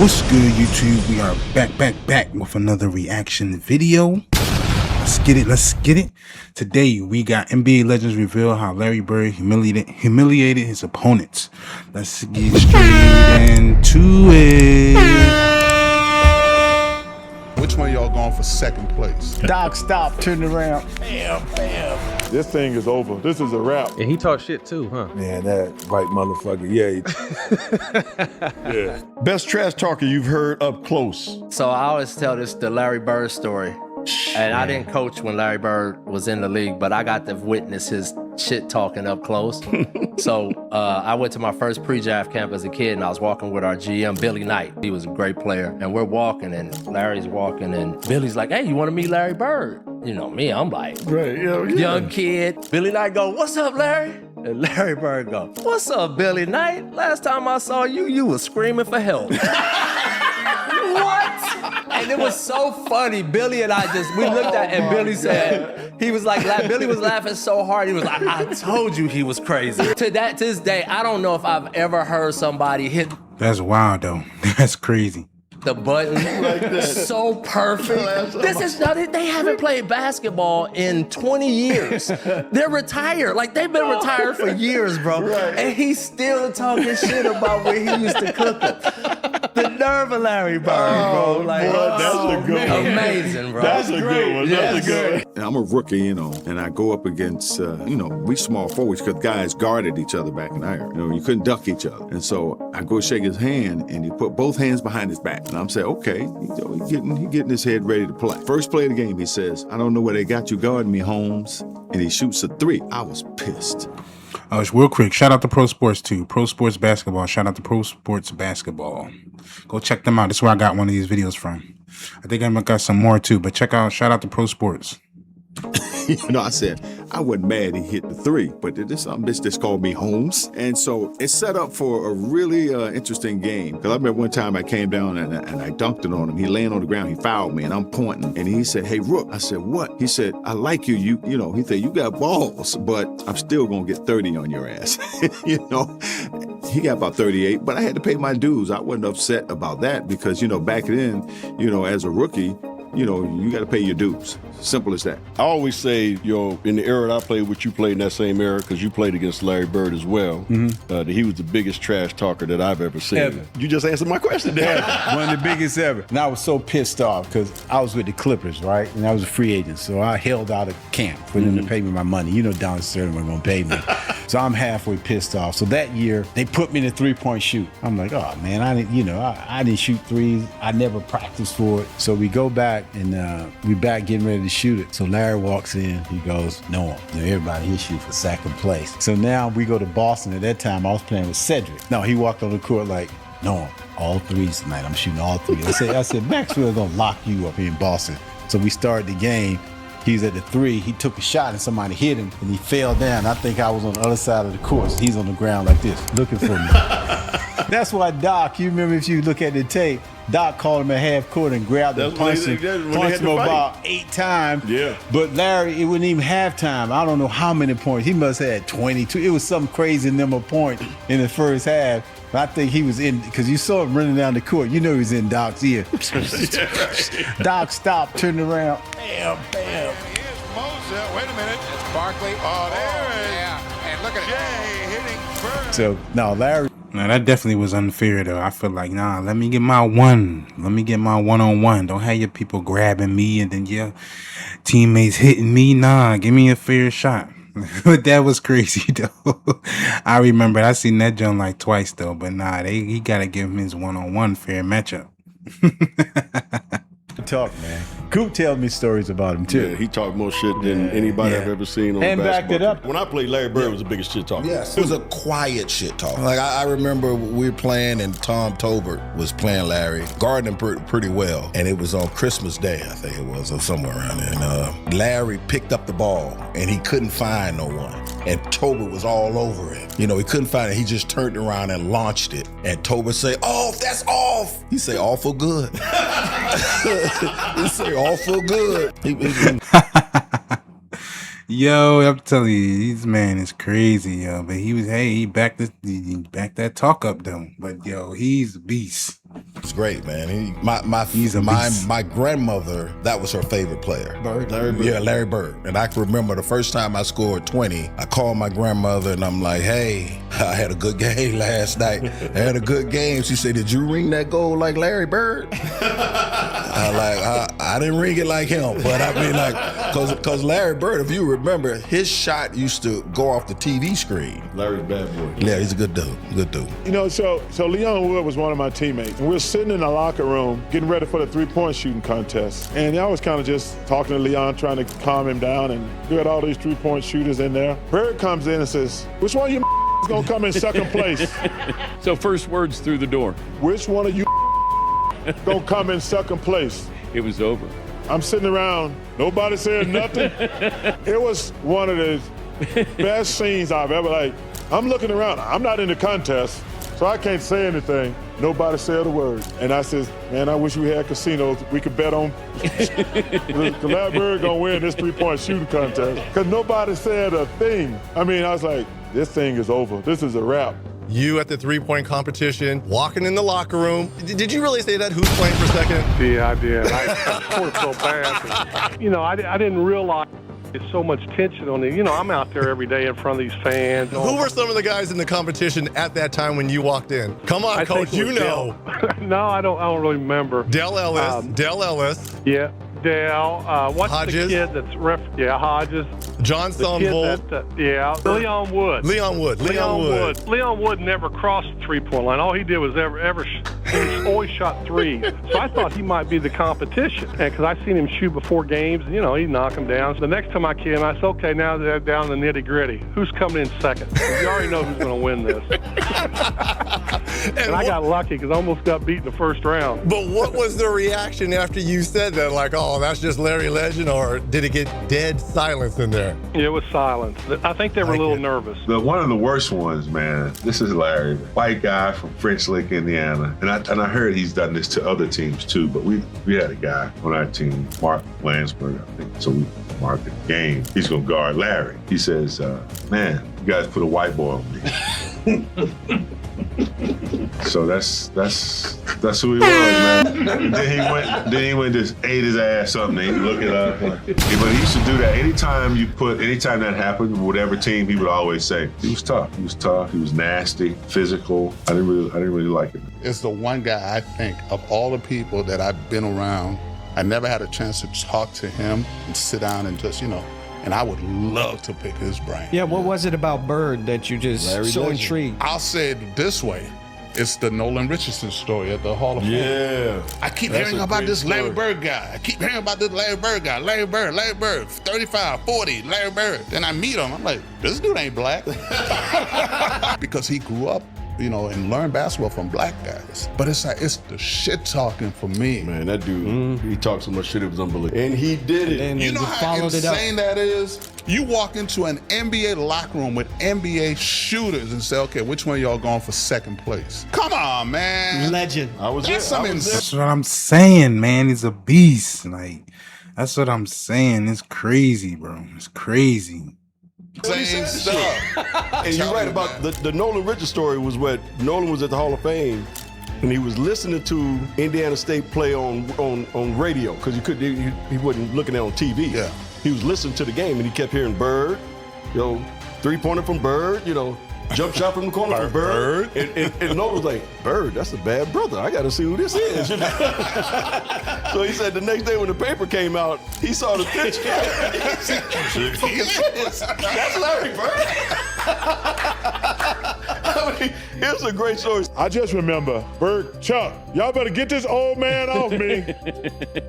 What's good, YouTube? We are back with another reaction video. Let's get it. Today we got NBA legends reveal how Larry Bird humiliated his opponents. Let's get straight into it. Which one of y'all going for second place? Doc, stop, turn around. Bam. This thing is over. This is a wrap. And he talked shit too, huh? Man, that white motherfucker, yeah. Yeah. Best trash talker you've heard up close. So I always tell the Larry Bird story. And I didn't coach when Larry Bird was in the league, but I got to witness his shit talking up close. So I went to my first pre-draft camp as a kid, and I was walking with our GM, Billy Knight. He was a great player. And we're walking, and Larry's walking, and Billy's like, hey, you want to meet Larry Bird? You know me, I'm like, Right, yeah. young kid. Billy Knight go, what's up, Larry? And Larry Bird go, what's up, Billy Knight? Last time I saw you, you was screaming for help. What? And it was so funny. Billy and I we looked at, and Billy said, he was like, Billy was laughing so hard. He was like, I told you he was crazy. To this day, I don't know if I've ever heard somebody hit That's wild though. That's crazy. the button so perfect. They haven't played basketball in 20 years. They're retired. Like, they've been retired for years, bro. Right. And he's still talking shit about where he used to cook them. The nerve of Larry Bird, bro. Like, boy, that's a good one. amazing, bro. That's a good one. That's a good one. And I'm a rookie, and I go up against, we small forwards because guys guarded each other back in the era. You couldn't duck each other. And so I go shake his hand, and he put both hands behind his back. And I'm saying, okay, he getting his head ready to play. First play of the game, he says, I don't know where they got you guarding me, Holmes. And he shoots a three. I was pissed. It's real quick. Shout out to Pro Sports too. Pro Sports Basketball. Shout out to Pro Sports Basketball. Go check them out. This is where I got one of these videos from. I think I got some more too, but shout out to Pro Sports. I said, I wasn't mad he hit the three, but this bitch just called me Holmes. And so it's set up for a really interesting game. Because I remember one time I came down and I dunked it on him. He laying on the ground, he fouled me, and I'm pointing. And he said, hey, Rook. I said, what? He said, I like you. He said, you got balls, but I'm still going to get 30 on your ass. He got about 38, but I had to pay my dues. I wasn't upset about that because, back then, as a rookie, you got to pay your dues. Simple as that. I always say, in the era that I played with, you played in that same era because you played against Larry Bird as well. That he was the biggest trash talker that I've ever seen. Ever. You just answered my question there. One of the biggest ever. And I was so pissed off because I was with the Clippers, right? And I was a free agent. So I held out of camp for them to pay me my money. Don Sterling wasn't going to pay me. So I'm halfway pissed off. So that year, they put me in a three-point shoot. I'm like, oh, man, I didn't shoot threes. I never practiced for it. So we go back and we back getting ready to shoot it. So Larry walks in. He goes, no, everybody here shoot for second place. So now we go to Boston. At that time, I was playing with Cedric. No, he walked on the court like, no, all threes tonight. I'm shooting all three. I said, Maxwell's going to lock you up here in Boston. So we started the game. He was at the three. He took a shot and somebody hit him and he fell down. I think I was on the other side of the court. He's on the ground like this, looking for me. That's why Doc, you remember if you look at the tape, Doc called him at half court and grabbed him, punched him about 8 times. Yeah. But Larry, it wasn't even halftime. I don't know how many points. He must have had 22. It was some crazy number of points in the first half. But I think he was in, because you saw him running down the court. He was in Doc's ear. Doc, stop, turn around. Bam, bam. Here's Moses. Wait a minute. It's Barkley. Oh, there it is. Yeah. And look at Jay hitting Bird. So, no, Larry. Now that definitely was unfair though. I feel like, nah, let me get my one. Let me get my one-on-one. Don't have your people grabbing me and then your teammates hitting me. Nah, give me a fair shot. But that was crazy though. I remember I seen that jump like twice though. But nah, he gotta give him his one-on-one fair matchup. Talk, man. Coop tells me stories about him too. Yeah, he talked more shit than anybody I've ever seen on and basketball. backed it up. When I played, Larry Bird was the biggest shit talker. Yes, it was a quiet shit talk. Like I remember we were playing and Tom Tolbert was playing Larry, guarding him pretty well. And it was on Christmas Day, I think it was, or somewhere around there. And Larry picked up the ball and he couldn't find no one. And Tolbert was all over it. He couldn't find it. He just turned around and launched it. And Tolbert say, off, that's off. He say, awful good. He say, awful good. Yo, I'm telling you, this man is crazy, yo. But he backed that talk up though. But yo, he's a beast. It's great, man. He's a beast. My grandmother, that was her favorite player. Larry Bird. Yeah, Larry Bird. And I can remember the first time I scored 20, I called my grandmother and I'm like, hey, I had a good game last night. I had a good game. She said, did you ring that goal like Larry Bird? I didn't ring it like him, but I mean, like, because Larry Bird, if you remember, his shot used to go off the TV screen. Larry's bad boy. Yeah, he's a good dude. Good dude. You know, so Leon Wood was one of my teammates, and we were sitting in the locker room getting ready for the three-point shooting contest. And I was kind of just talking to Leon, trying to calm him down, and we had all these three-point shooters in there. Bird comes in and says, which one of you is going to come in second place? So first words through the door. Which one of you going to come in second place? It was over. I'm sitting around, nobody said nothing. It was one of the best scenes I've ever, like, I'm looking around, I'm not in the contest, so I can't say anything. Nobody said a word. And I says, man, I wish we had casinos. We could bet on Larry Bird gonna win this three-point shooting contest. Because nobody said a thing. I mean, I was like, this thing is over. This is a wrap. You at the three-point competition, walking in the locker room. Did you really say that? Who's playing for second? Yeah, I did. I scored so bad. You know, I didn't realize there's so much tension on it. You know, I'm out there every day in front of these fans. Who were some of the guys in the competition at that time when you walked in? Come on, I Coach, think it you was know. No, I don't really remember. Dell Ellis. Yeah, Dale. What's Hodges. the kid that's John Hodges. The kid Stonebolt. Leon Wood. Leon Wood. Leon Wood never crossed the three-point line. All he did was he always shot three. So I thought he might be the competition. And because I seen him shoot before games, you know, he'd knock him down. So the next time I came, I said, okay, now they're down to the nitty-gritty. Who's coming in second? You already know who's going to win this. and I got lucky because I almost got beat in the first round. But what was the reaction after you said that? Like, oh, that's just Larry Legend, or did it get dead silence in there? It was silence. I think they were a little nervous. One of the worst ones, man. This is Larry, white guy from French Lick, Indiana, and I heard he's done this to other teams too. But we had a guy on our team, Mark Lansberg, I think. So we marked the game. He's gonna guard Larry. He says, "Man, you guys put a white boy on me." So that's who he was, man. then he went just ate his ass up and he look it up. But he used to do that anytime that happened, whatever team, he would always say he was tough. He was nasty, physical. I didn't really like him. It's the one guy I think of all the people that I've been around. I never had a chance to talk to him and sit down and just, and I would love to pick his brain. Yeah, what was it about Bird that you just intrigued? I'll say it this way. It's the Nolan Richardson story at the Hall of Fame. Yeah. I keep hearing about this Larry Bird guy. Larry Bird, 35, 40, Larry Bird. Then I meet him. I'm like, this dude ain't black. Because he grew up, and learned basketball from black guys. But it's the shit talking for me. Man, that dude, he talked so much shit, it was unbelievable. And he did it. And you know how insane that is? You walk into an NBA locker room with NBA shooters and say, okay, which one of y'all going for second place? Come on, man. Legend. That's what I'm saying, man. He's a beast. Like, that's what I'm saying. It's crazy, bro. It's crazy. Same stuff. And you're right about the Nolan Richards story was what Nolan was at the Hall of Fame and he was listening to Indiana State play on radio because he wasn't looking at it on TV. Yeah. He was listening to the game and he kept hearing Bird, three-pointer from Bird, jump shot from the corner from Bird. And Nolan was like, Bird, that's a bad brother. I got to see who this is. So he said the next day when the paper came out, he saw the picture. That's Larry Bird. I mean, here's a great story. I just remember, Bird, Chuck, y'all better get this old man off me.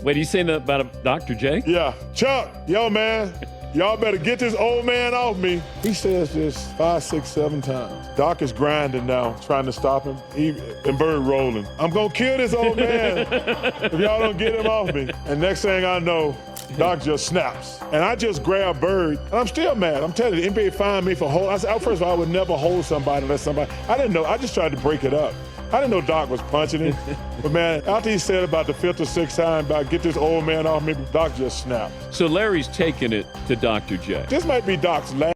Wait, are you saying that about Dr. J? Yeah, Chuck, yo, man. Y'all better get this old man off me. He says this 5, 6, 7 times. Doc is grinding now, trying to stop him. And Bird rolling. I'm gonna kill this old man if y'all don't get him off me. And next thing I know, Doc just snaps. And I just grab Bird, and I'm still mad. I'm telling you, the NBA fined me for I said, first of all, I would never hold somebody unless somebody, I didn't know, I just tried to break it up. I didn't know Doc was punching him. But man, after he said about the 5th or 6th time about get this old man off me, Doc just snapped. So Larry's taking it to Dr. J. This might be Doc's last.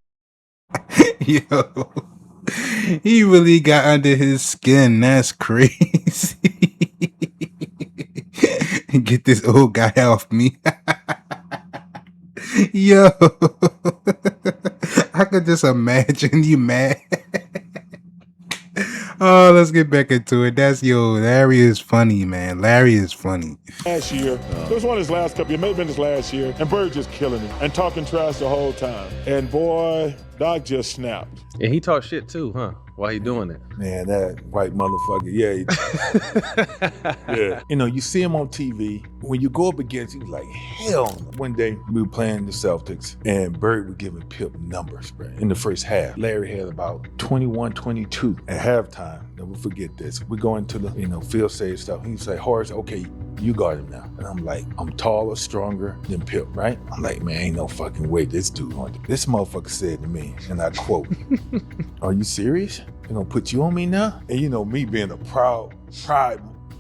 Yo, he really got under his skin. That's crazy. Get this old guy off me. Yo, I could just imagine you mad. Oh, let's get back into it. Larry is funny, man. Larry is funny. Last year, it was one of his last couple. It may have been his last year, and Bird just killing him and talking trash the whole time. And boy, Doc just snapped. And he talked shit too, huh? While he doing it. Man, that white motherfucker, yeah. You know, you see him on TV. When you go up against him, like, hell. One day, we were playing the Celtics, and Bird was giving Pip numbers, bro. In the first half, Larry had about 21, 22 at halftime. Never forget this. We go into the, field save stuff. He say, Horace, okay, you guard him now. And I'm like, I'm taller, stronger than Pip, right? I'm like, man, ain't no fucking way this dude on it. This motherfucker said to me, and I quote, are you serious? You gonna put you on me now? And me being a pride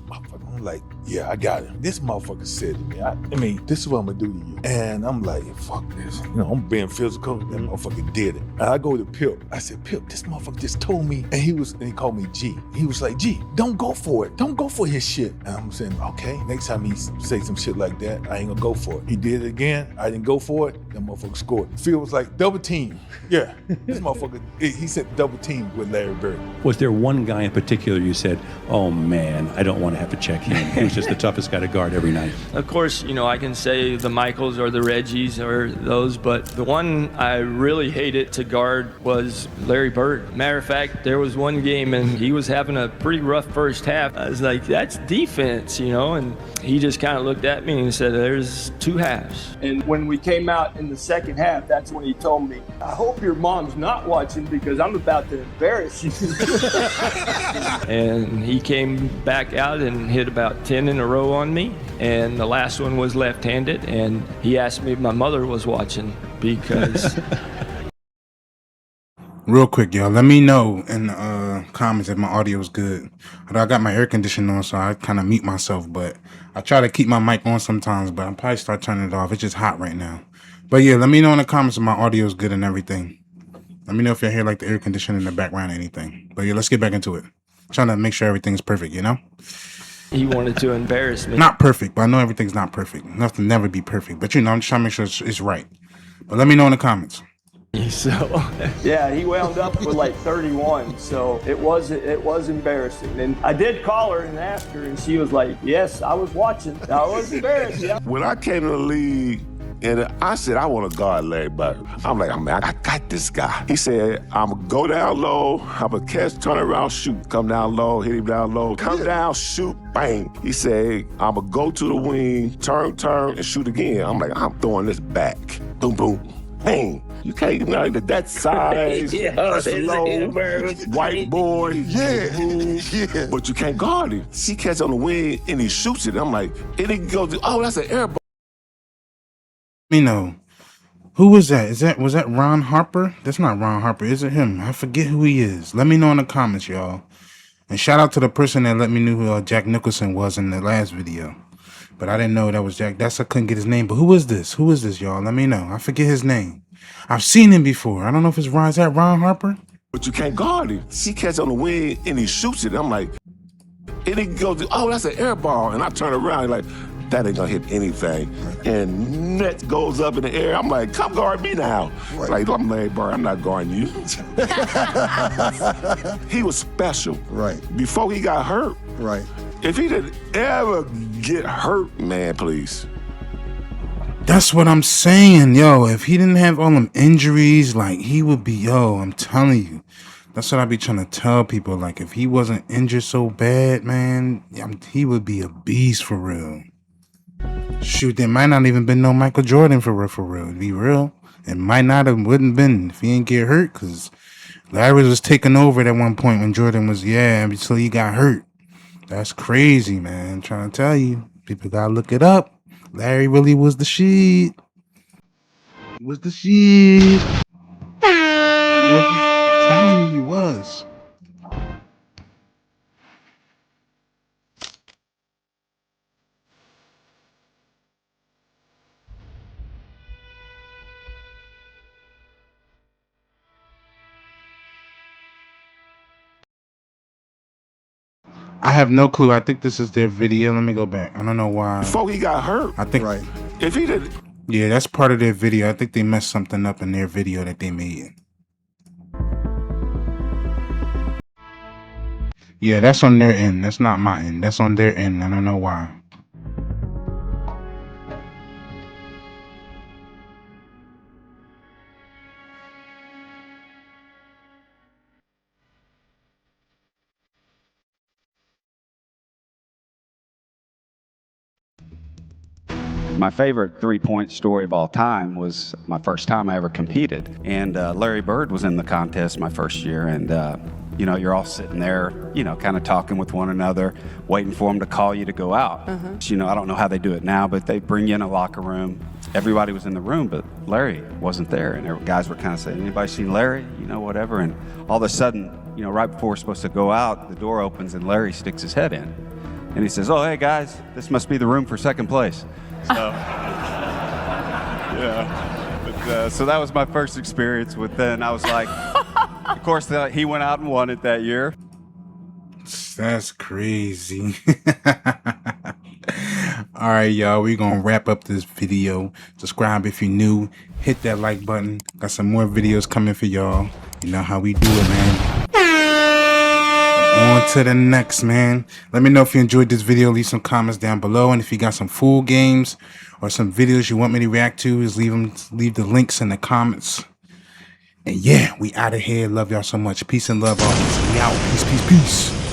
motherfucker, I'm like, yeah, I got him. This motherfucker said to me, I mean, this is what I'm gonna do to you. And I'm like, fuck this. I'm being physical. That motherfucker did it. And I go to Pip. I said, Pip, this motherfucker just told me. And he called me G. He was like, G, don't go for it. Don't go for his shit. And I'm saying, okay, next time he say some shit like that, I ain't gonna go for it. He did it again. I didn't go for it. That motherfucker scored. Phil was like, double team. Yeah, this motherfucker, he said double team with Larry Bird. Was there one guy in particular you said, oh man, I don't want to have to check him. He was just the toughest guy to guard every night. Of course, I can say the Michaels or the Reggies or those, but the one I really hated to guard was Larry Bird. Matter of fact, there was one game and he was having a pretty rough first half. I was like, that's defense, and he just kind of looked at me and said, there's two halves. And when we came out in the second half, that's when he told me, I hope your mom's not watching because I'm about to embarrass you. And he came back out and hit about 10 in a row on me. And the last one was left-handed. And he asked me if my mother was watching because... Real quick, y'all, let me know in the comments if my audio is good. I got my air conditioning on, so I kind of mute myself, but I try to keep my mic on sometimes, but I'll probably start turning it off. It's just hot right now. But yeah, let me know in the comments if my audio is good and everything. Let me know if you hear like the air conditioning in the background or anything. But yeah, let's get back into it. Trying to make sure everything's perfect, He wanted to embarrass me. Not perfect, but I know everything's not perfect. Nothing never be perfect. But I'm just trying to make sure it's right. But let me know in the comments. So yeah, he wound up with like 31, so it was embarrassing. And I did call her and ask her, and she was like, yes, I was watching. I was embarrassed. Yeah. When I came to the league, and I said, I want to guard Larry Bird. I'm like, man, I got this guy. He said, I'm going to go down low, I'm going to catch, turn around, shoot. Come down low, hit him down low. Come down, shoot, bang. He said, I'm going to go to the wing, turn, and shoot again. I'm like, I'm throwing this back. Boom, boom, bang. You can't, that size, slow, white boy, yeah. But you can't guard him. She catch on the wing, and he shoots it. I'm like, and he goes, oh, that's an air ball. Let me know. Who was that? Was that Ron Harper? That's not Ron Harper. Is it him? I forget who he is. Let me know in the comments, y'all. And shout out to the person that let me know who Jack Nicholson was in the last video. But I didn't know that was Jack. I couldn't get his name. But who is this? Who is this, y'all? Let me know. I forget his name. I've seen him before. I don't know if it's Ron. Is that Ron Harper? But you can't guard him. She catch on the wing, and he shoots it. I'm like, and he goes, oh, that's an air ball. And I turn around, like, that ain't gonna hit anything. And net goes up in the air. I'm like, come guard me now. Right. Like, I'm Larry Bird, I'm not guarding you. He was special. Right. Before he got hurt. Right. If he didn't ever get hurt, man, please. That's what I'm saying, yo. If he didn't have all them injuries, like, he would be, I'm telling you. That's what I be trying to tell people. Like, if he wasn't injured so bad, man, he would be a beast for real. Shoot, there might not even been no Michael Jordan for real. To be real, it might not have wouldn't been if he didn't get hurt, because Larry was taking over at one point when Jordan was until he got hurt. That's crazy, man. I'm trying to tell you, people gotta look it up. Larry really was the shit. He was the shit. I'm telling you, he was. I have no clue. I think this is their video. Let me go back. I don't know why. Before he got hurt. I think. Right. If he did. Yeah, that's part of their video. I think they messed something up in their video that they made. Yeah, that's on their end. That's not my end. That's on their end. I don't know why. My favorite three-point story of all time was my first time I ever competed. And Larry Bird was in the contest my first year. And, you know, you're all sitting there, you know, kind of talking with one another, waiting for him to call you to go out. You know, I don't know how they do it now, but they bring you in a locker room. Everybody was in the room, but Larry wasn't there. And guys were kind of saying, anybody seen Larry? You know, whatever. And all of a sudden, you know, right before we're supposed to go out, the door opens and Larry sticks his head in. And he says, oh, hey, guys, this must be the room for second place. So, yeah. But, so that was my first experience with that. And I was like, of course, he went out and won it that year. That's crazy. All right, y'all. We're going to wrap up this video. Subscribe if you're new. Hit that like button. Got some more videos coming for y'all. You know how we do it, man. On to the next, man. Let me know if you enjoyed this video. Leave some comments down below. And if you got some full games or some videos you want me to react to, just leave the links in the comments. And yeah, we out of here. Love y'all so much. Peace and love always. We out. Peace, peace, peace.